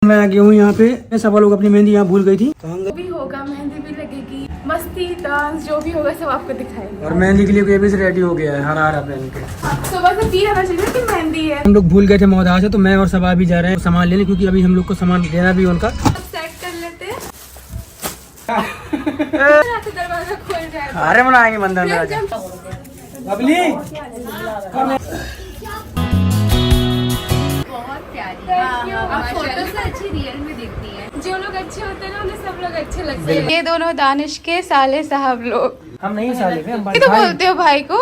मैं आ गया हूँ यहाँ पे। सब लोग अपनी मेहंदी यहाँ भूल गई थी, तो हम भी होगा, मेहंदी भी लगेगी, मस्ती डांस जो भी होगा सब आपको दिखाएंगे। और मेहंदी के लिए कोई भी रेडी हो गया है हरा हरा पहन के। सुबह से 3 चाहिए कि मेहंदी है। हम लोग भूल गए थे मौदा से, तो मैं और सबा भी जा रहे हैं सामान लेने, क्योंकि अभी हम लोग को सामान देना भी उनका। सेट कर लेते हैं। दरवाजा खोल जाएगा। अरे बनाएंगे मंदिर में आजा। बबली फोटो से अच्छी रियल में दिखती है। जो लोग अच्छे होते हैं ना उन्हें सब लोग अच्छे लगते हैं। ये दोनों दानिश के साले साहब लोग। हम नहीं साले थे, हम तो बोलते हो भाई को?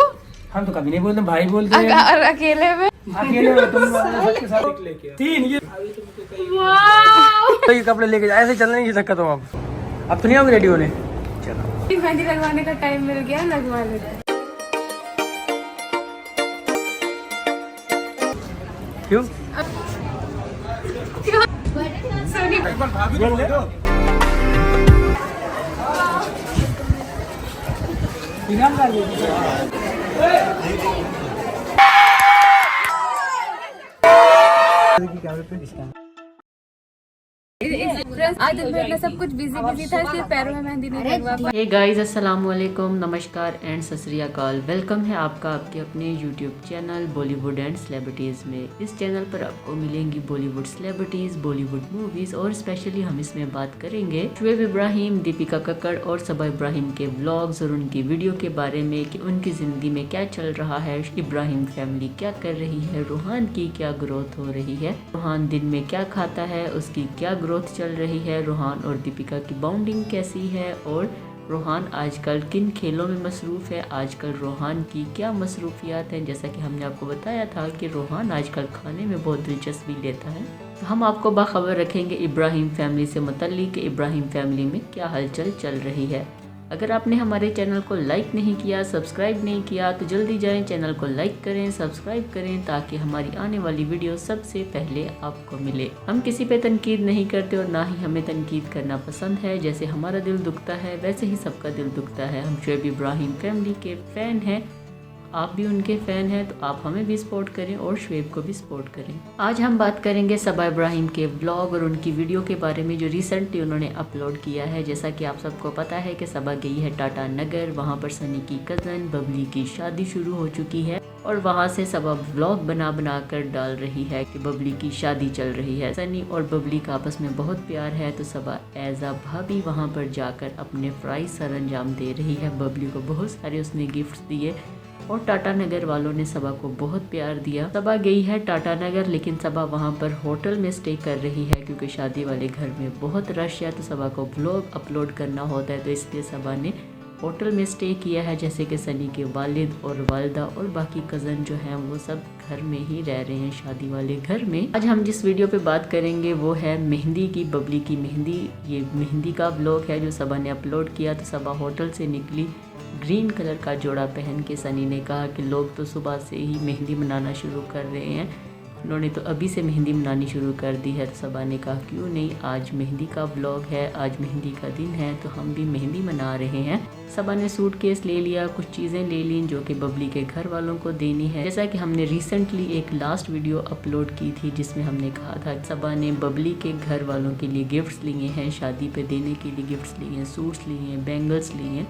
हम तो कभी नहीं बोलते, भाई बोलते हैं। और अकेले में अकेले में तुम सबके साथ लेके तीन ये तो ये कपड़े लेके जाए, ऐसे चलने की दिक्कत हो। अब तो नहीं होगी रेडी होने। चलो मेहंदी लगवाने का टाइम मिल गया, लगवा लेते। क्यों? आज दिन भर सब कुछ बिजी था, इसलिए पैरों में मेहंदी नहीं लगवा पाई। हे गाइस, अस्सलाम वालेकुम, नमस्कार एंड सत श्री अकाल। वेलकम है आपका आपके अपने YouTube channel Bollywood and celebrities में। इस चैनल पर आपको मिलेंगी बॉलीवुड सेलिब्रिटीज़, बॉलीवुड मूवीज़ और स्पेशली हम इसमें बात करेंगे शुएब इब्राहिम, दीपिका कक्कड़ और सबा इब्राहिम के व्लॉग्स और उनकी वीडियो के बारे में कि उनकी ज़िंदगी में क्या चल रहा है, इब्राहिम फैमिली क्या कर रही है, रूहान की क्या ग्रोथ हो रही है, रूहान दिन में क्या खाता है, उसकी क्या ग्रोथ चल रही है, रूहान और दीपिका की बॉन्डिंग कैसी है और रूहान आजकल किन खेलों में मसरूफ़ है, आजकल रूहान की क्या मसरूफियात हैं। जैसा कि हमने आपको बताया था कि रूहान आजकल खाने में बहुत दिलचस्पी लेता है, तो हम आपको बाखबर रखेंगे इब्राहिम फैमिली से मुतल्लिक कि इब्राहिम फैमिली में क्या हलचल चल रही है। अगर आपने हमारे चैनल को लाइक नहीं किया, सब्सक्राइब नहीं किया, तो जल्दी जाएं चैनल को लाइक करें, सब्सक्राइब करें, ताकि हमारी आने वाली वीडियो सबसे पहले आपको मिले। हम किसी पे तनकीद नहीं करते और ना ही हमें तनकीद करना पसंद है। जैसे हमारा दिल दुखता है वैसे ही सबका दिल दुखता है। हम शुएब इब्राहिम फैमिली के फ़ैन हैं, आप भी उनके फ़ैन हैं, तो आप हमें भी सपोर्ट करें और शुएब को भी सपोर्ट करें। आज हम बात करेंगे सबा इब्राहिम के ब्लॉग और उनकी वीडियो के बारे में जो रिसेंटली उन्होंने अपलोड किया है। जैसा कि आप सबको पता है कि सबा गई है टाटा नगर, वहाँ पर सनी की कज़न बबली की शादी शुरू हो चुकी है और वहाँ से सबा ब्लॉग बना कर डाल रही है कि बबली की शादी चल रही है। सनी और बबली का आपस में बहुत प्यार है, तो सबा एज आ भाभी वहाँ पर जाकर अपने फ्राइज सरंजाम दे रही है। बबली को बहुत सारे उसने गिफ्ट्स दिए और टाटा नगर वालों ने सबा को बहुत प्यार दिया। सबा गई है टाटा नगर, लेकिन सबा वहाँ पर होटल में स्टे कर रही है क्योंकि शादी वाले घर में बहुत रश है, तो सबा को व्लॉग अपलोड करना होता है, तो इसलिए सबा ने होटल में स्टे किया है। जैसे कि सनी के वालिद और वालदा और बाकी कज़न जो हैं वो सब घर में ही रह रहे हैं, शादी वाले घर में। आज हम जिस वीडियो पे बात करेंगे वो है मेहंदी की, बबली की मेहंदी। ये मेहंदी का व्लॉग है जो सबा ने अपलोड किया। तो सबा होटल से निकली ग्रीन कलर का जोड़ा पहन के। सनी ने कहा कि लोग तो सुबह से ही मेहंदी मनाना शुरू कर रहे हैं, उन्होंने तो अभी से मेहंदी मनानी शुरू कर दी है। तो सबा ने कहा क्यों नहीं, आज मेहंदी का व्लॉग है, आज मेहंदी का दिन है, तो हम भी मेहंदी मना रहे हैं। सबा ने सूटकेस ले लिया, कुछ चीज़ें ले ली जो कि बबली के घर वालों को देनी है। जैसा कि हमने रिसेंटली एक लास्ट वीडियो अपलोड की थी जिसमें हमने कहा था सबा ने बबली के घर वालों के लिए गिफ्ट्स लिए हैं, शादी पे देने के लिए गिफ्ट्स लिए हैं, सूट्स लिए हैं, बैंगल्स लिए हैं,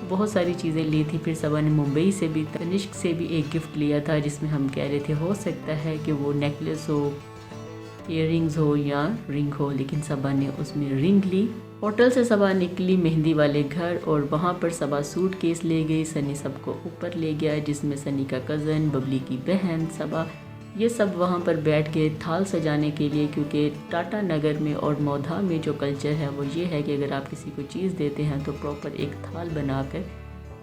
बहुत सारी चीज़ें ली थी। फिर सबा ने मुंबई से भी, तनिष्क से भी एक गिफ्ट लिया था जिसमें हम कह रहे थे हो सकता है कि वो नेकलेस हो, इयररिंग्स हो या रिंग हो, लेकिन सबा ने उसमें रिंग ली। होटल से सबा निकली मेहंदी वाले घर और वहाँ पर सबा सूटकेस ले गई। सनी सबको ऊपर ले गया जिसमें सनी का कज़न, बबली की बहन, सबा, ये सब वहाँ पर बैठ के थाल सजाने के लिए, क्योंकि टाटा नगर में और मौधा में जो कल्चर है वो ये है कि अगर आप किसी को चीज़ देते हैं तो प्रॉपर एक थाल बना कर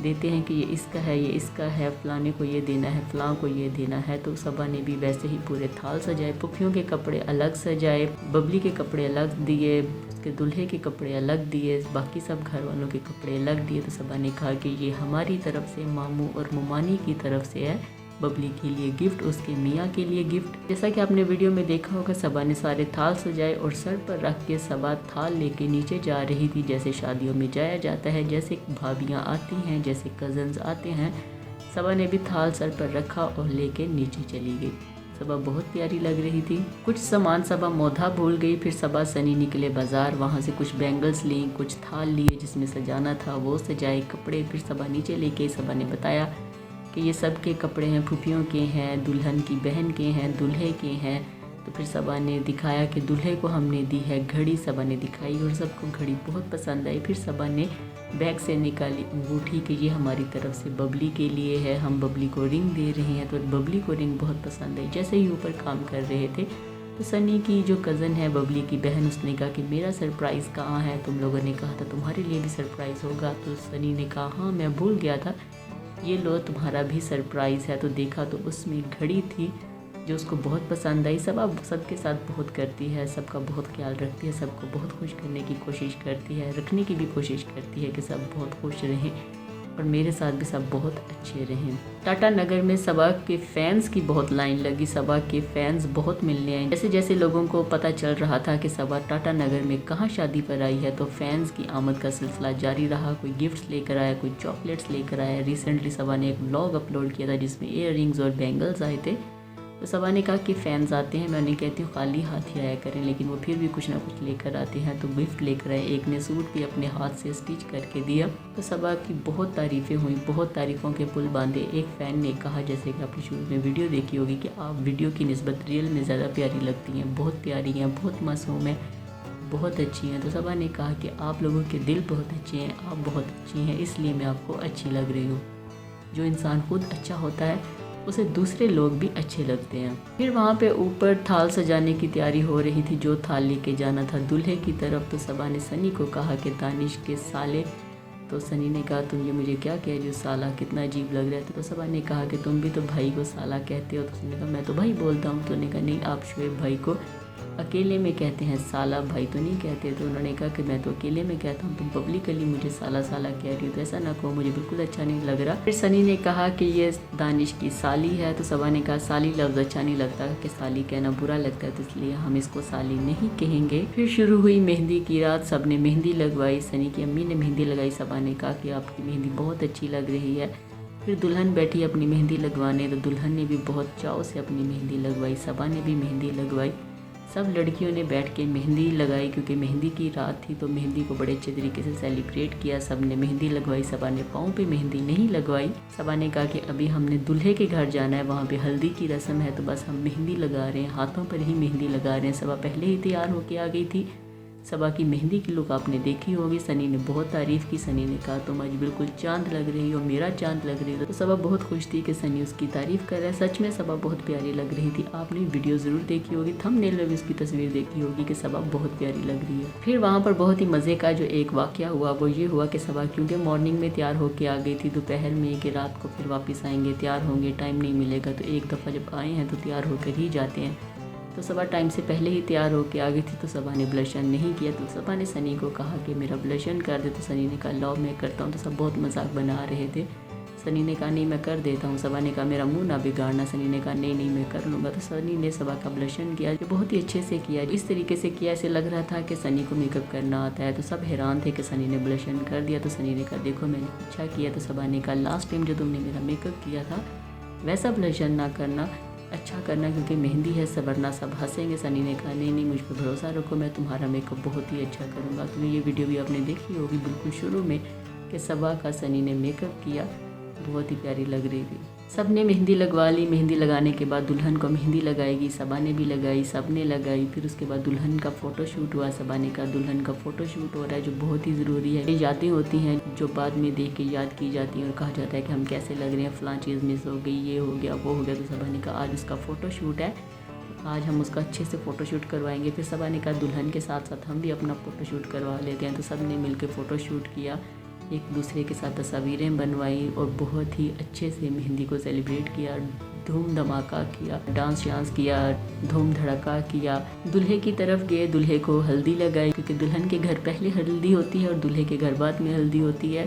देते हैं कि ये इसका है, ये इसका है, फ़लाने को ये देना है, फ़लाँ को ये देना है। तो सबा ने भी वैसे ही पूरे थाल सजाए, पुफियों के कपड़े अलग सजाए, बबली के कपड़े अलग दिए, उसके दूल्हे के कपड़े अलग दिए, बाकी सब घर वालों के कपड़े अलग दिए। तो सबा ने कहा कि ये हमारी तरफ से, मामू और मुमानी की तरफ से है, बबली के लिए गिफ्ट, उसके मियाँ के लिए गिफ्ट। जैसा कि आपने वीडियो में देखा होगा सबा ने सारे थाल सजाए और सर पर रख के सबा थाल लेके नीचे जा रही थी, जैसे शादियों में जाया जाता है, जैसे भाभियाँ आती हैं, जैसे कज़न्स आते हैं। सबा ने भी थाल सर पर रखा और लेके नीचे चली गई। सबा बहुत प्यारी लग रही थी। कुछ सामान सबा मोधा भूल गई। फिर सबा सनी निकले बाजार, वहाँ से कुछ बैंगल्स ली, कुछ थाल लिए जिसमें सजाना था, वो सजाए कपड़े। फिर सबा नीचे लेके सबा ने बताया कि ये सब के कपड़े हैं, फूफियों के हैं, दुल्हन की बहन के हैं, दूल्हे के हैं। तो फिर सबा ने दिखाया कि दूल्हे को हमने दी है घड़ी। सबा ने दिखाई और सबको घड़ी बहुत पसंद आई। फिर सबा ने बैग से निकाली अंगूठी कि ये हमारी तरफ से बबली के लिए है, हम बबली को रिंग दे रहे हैं। तो बबली को रिंग बहुत पसंद आई। जैसे ही ऊपर काम कर रहे थे तो सनी की जो कज़न है, बबली की बहन, उसने कहा कि मेरा सरप्राइज़ कहाँ है? तुम लोगों ने कहा था तुम्हारे लिए भी सरप्राइज़ होगा। तो सनी ने कहा हाँ मैं भूल गया था, ये लो तुम्हारा भी सरप्राइज़ है। तो देखा तो उसमें घड़ी थी जो उसको बहुत पसंद आई। सबके साथ बहुत करती है, सबका बहुत ख्याल रखती है, सबको बहुत खुश करने की कोशिश करती है, रखने की भी कोशिश करती है कि सब बहुत खुश रहें और मेरे साथ भी सब बहुत अच्छे रहें। टाटा नगर में सबा के फैंस की बहुत लाइन लगी। सबा के फैंस बहुत मिलने आए। जैसे जैसे लोगों को पता चल रहा था कि सबा टाटा नगर में कहाँ शादी पर आई है, तो फैंस की आमद का सिलसिला जारी रहा। कोई गिफ्ट्स लेकर आया, कोई चॉकलेट्स लेकर आया। रिसेंटली सबा ने एक व्लॉग अपलोड किया था जिसमें ईयर रिंग्स और बैंगल्स आए थे। तो सबा ने कहा कि फ़ैन्स आते हैं, मैं नहीं कहती हूँ खाली हाथ ही आया करें, लेकिन वो फिर भी कुछ ना कुछ लेकर आते हैं। तो गिफ्ट लेकर आए, एक ने सूट भी अपने हाथ से स्टिच करके दिया। तो सबा की बहुत तारीफ़ें हुई, बहुत तारीफ़ों के पुल बांधे। एक फ़ैन ने कहा, जैसे कि आपने शुरू में वीडियो देखी होगी, कि आप वीडियो की निस्बत रियल में ज़्यादा प्यारी लगती हैं, बहुत प्यारी हैं, बहुत मासूम हैं, बहुत अच्छी हैं। तो सबा ने कहा कि आप लोगों के दिल बहुत अच्छे हैं, आप बहुत अच्छी हैं, इसलिए मैं आपको अच्छी लग रही हूँ। जो इंसान खुद अच्छा होता है उसे दूसरे लोग भी अच्छे लगते हैं। फिर वहाँ पे ऊपर थाल सजाने की तैयारी हो रही थी, जो थाल लेके जाना था दूल्हे की तरफ। तो सबा ने सनी को कहा कि दानिश के साले। तो सनी ने कहा तुम ये मुझे क्या कह रही हो, साला कितना अजीब लग रहा है। तो सबा ने कहा कि तुम भी तो भाई को साला कहते हो। तो उसने कहा मैं तो भाई बोलता हूँ। तो उन्होंने कहा नहीं, आप शुएब भाई को अकेले में कहते हैं, साला भाई तो नहीं कहते। तो उन्होंने कहा कि मैं तो अकेले में कहता हूँ, तुम पब्लिकली मुझे साला साला कह रही हो, तो ऐसा ना कहो, मुझे बिल्कुल अच्छा नहीं लग रहा। फिर सनी ने कहा कि ये दानिश की साली है। तो सबा ने कहा साली लफ्ज़ अच्छा नहीं लगता, कि साली कहना बुरा लगता है, तो इसलिए हम इसको साली नहीं कहेंगे। फिर शुरू हुई मेहंदी की रात। सब ने मेहंदी लगवाई। सनी की अम्मी ने मेहंदी लगाई। सबा ने कहा कि आपकी मेहंदी बहुत अच्छी लग रही है। फिर दुल्हन बैठी अपनी मेहंदी लगवाने, तो दुल्हन ने भी बहुत चाव से अपनी मेहंदी लगवाई। सबा ने भी मेहंदी लगवाई। सब लड़कियों ने बैठ के मेहंदी लगाई, क्योंकि मेहंदी की रात थी तो मेहंदी को बड़े अच्छे तरीके से सेलिब्रेट किया। सब ने मेहंदी लगवाई। सबा ने पाँव पे मेहंदी नहीं लगवाई। सबा ने कहा कि अभी हमने दूल्हे के घर जाना है, वहाँ पे हल्दी की रस्म है, तो बस हम मेहंदी लगा रहे हैं, हाथों पर ही मेहंदी लगा रहे हैं। सबा पहले ही तैयार होके आ गई थी। सबा की मेहंदी की लुक आपने देखी होगी। सनी ने बहुत तारीफ़ की। सनी ने कहा तुम आज बिल्कुल चांद लग रही हो, मेरा चांद लग रही हो। तो सबा बहुत खुश थी कि सनी उसकी तारीफ़ कर रहा है। सच में सबा बहुत प्यारी लग रही थी। आपने वीडियो ज़रूर देखी होगी, थंबनेल में भी उसकी तस्वीर देखी होगी कि सबा बहुत प्यारी लग रही है। फिर वहाँ पर बहुत ही मज़े का जो एक वाक़या हुआ वो ये हुआ कि सबा क्योंकि मॉर्निंग में तैयार होके आ गई थी, दोपहर में कि रात को फिर वापस आएंगे, तैयार होंगे, टाइम नहीं मिलेगा, तो एक दफ़ा जब आए हैं तो तैयार होकर ही जाते हैं। तो सबा टाइम से पहले ही तैयार होके आ गई थी। तो सबा ने ब्लशन नहीं किया। तो सबा ने सनी को कहा कि मेरा ब्लशन कर दे। तो सनी ने कहा लो मैं करता हूँ। तो सब बहुत मजाक बना रहे थे। सनी ने कहा नहीं मैं कर देता हूँ। सबा ने कहा मेरा मुंह ना बिगाड़ना। सनी ने कहा नहीं मैं कर लूँगा। तो सनी ने सबा का ब्लशन किया, जो बहुत ही अच्छे से किया। इस तरीके से किया ऐसे लग रहा था कि सनी को मेकअप करना आता है। तो सब हैरान थे कि सनी ने ब्लशन कर दिया। तो सनी ने कहा देखो मैंने अच्छा किया। तो सबा ने कहा लास्ट टाइम जो तुमने मेरा मेकअप किया था वैसा ब्लशन ना करना, अच्छा करना, क्योंकि मेहंदी है, सब वरना सब हंसेंगे। सनी ने कहा नहीं मुझ पर भरोसा रखो, मैं तुम्हारा मेकअप बहुत ही अच्छा करूँगा। तो ये वीडियो भी आपने देखी होगी बिल्कुल शुरू में कि सबा का सनी ने मेकअप किया, बहुत ही प्यारी लग रही थी। सब ने मेहंदी लगवा ली। मेहंदी लगाने के बाद दुल्हन को मेहंदी लगाएगी। सबा ने भी लगाई, सब ने लगाई। फिर उसके बाद दुल्हन का फ़ोटो शूट हुआ। सबा ने कहा दुल्हन का फ़ोटो शूट हो रहा है, जो बहुत ही ज़रूरी है। ये यादें होती हैं जो बाद में देख के याद की जाती हैं और कहा जाता है कि हम कैसे लग रहे हैं, फ़लाँ चीज़ मिस हो गई, ये हो गया वो हो गया। तो सबा ने कहा आज उसका फ़ोटो शूट है, आज हम उसका अच्छे से फ़ोटो शूट करवाएंगे। फिर सबा ने कहा दुल्हन के साथ साथ हम भी अपना फ़ोटो शूट करवा लेते हैं। तो सब ने मिल के फ़ोटो शूट किया, एक दूसरे के साथ तस्वीरें बनवाई और बहुत ही अच्छे से मेहंदी को सेलिब्रेट किया, धूम धमाका किया, डांस वांस किया, धूम धड़का किया। दूल्हे की तरफ गए, दूल्हे को हल्दी लगाई, क्योंकि दुल्हन के घर पहले हल्दी होती है और दूल्हे के घर बाद में हल्दी होती है।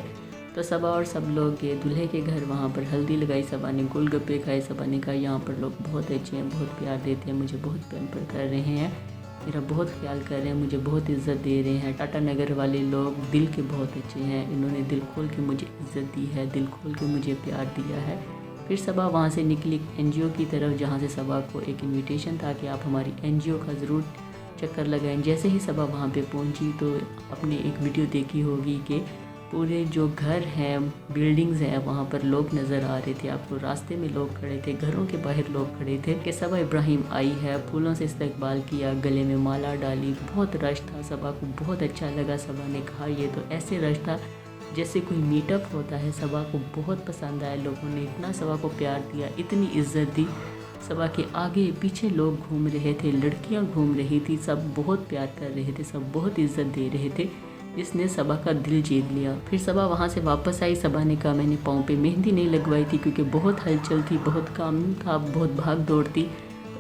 तो सबा और सब लोग गए दूल्हे के घर, वहाँ पर हल्दी लगाई। सबा ने गोलगप्पे खाए। सबा ने कहा यहाँ पर लोग बहुत अच्छे हैं, बहुत प्यार देते हैं, मुझे बहुत पैम्पर कर रहे हैं, मेरा बहुत ख्याल कर रहे हैं, मुझे बहुत इज़्ज़त दे रहे हैं। टाटा नगर वाले लोग दिल के बहुत अच्छे हैं, इन्होंने दिल खोल के मुझे इज़्ज़त दी है, दिल खोल के मुझे प्यार दिया है, फिर सबा वहाँ से निकली एनजीओ की तरफ, जहाँ से सबा को एक इनविटेशन था कि आप हमारी एनजीओ का ज़रूर चक्कर लगाएं। जैसे ही सबा वहाँ पे पहुँची तो आपने एक वीडियो देखी होगी कि पूरे जो घर हैं, बिल्डिंग्स हैं, वहाँ पर लोग नज़र आ रहे थे। आपको रास्ते में लोग खड़े थे, घरों के बाहर लोग खड़े थे कि सबा इब्राहिम आई है। फूलों से इस्तकबाल किया, गले में माला डाली, बहुत रश था। सबा को बहुत अच्छा लगा। सबा ने कहा ये तो ऐसे रश था जैसे कोई मीटअप होता है। सबा को बहुत पसंद आया, लोगों ने इतना सबा को प्यार दिया, इतनी इज्जत दी। सबा के आगे पीछे लोग घूम रहे थे, लड़कियां घूम रही थी, सब बहुत प्यार कर रहे थे, सब बहुत इज्जत दे रहे थे। इसने सबा का दिल जीत लिया। फिर सबा वहाँ से वापस आई। सबा ने कहा मैंने पाँव पे मेहंदी नहीं लगवाई थी क्योंकि बहुत हलचल थी, बहुत काम था, बहुत भाग दौड़ थी।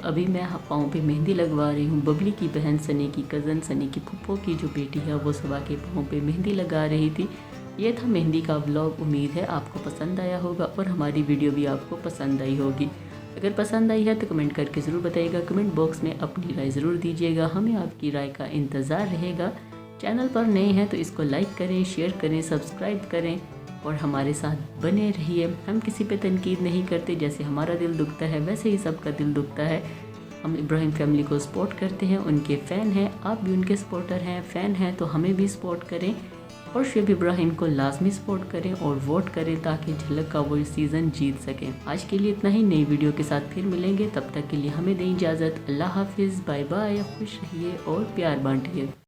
अभी मैं पाँव पे मेहंदी लगवा रही हूँ। बबली की बहन सनी की कज़न, सनी की फुप्पो की जो बेटी है, वो सबा के पाँव पे मेहंदी लगा रही थी। ये था मेहंदी का व्लॉग। उम्मीद है आपको पसंद आया होगा और हमारी वीडियो भी आपको पसंद आई होगी। अगर पसंद आई है तो कमेंट करके ज़रूर बताइएगा। कमेंट बॉक्स में अपनी राय ज़रूर दीजिएगा, हमें आपकी राय का इंतज़ार रहेगा। चैनल पर नए हैं तो इसको लाइक करें, शेयर करें, सब्सक्राइब करें और हमारे साथ बने रहिए। हम किसी पे तनकीद नहीं करते, जैसे हमारा दिल दुखता है वैसे ही सबका दिल दुखता है। हम इब्राहिम फैमिली को सपोर्ट करते हैं, उनके फ़ैन हैं, आप भी उनके सपोर्टर हैं, फ़ैन हैं तो हमें भी सपोर्ट करें और शुएब इब्राहिम को लाजमी सपोर्ट करें और वोट करें ताकि झलक का वो सीज़न जीत सकें। आज के लिए इतना ही। नई वीडियो के साथ फिर मिलेंगे, तब तक के लिए हमें दें इजाज़त। अल्लाह हाफिज़, बाय बाय, खुश रहिए और प्यार बांटिए।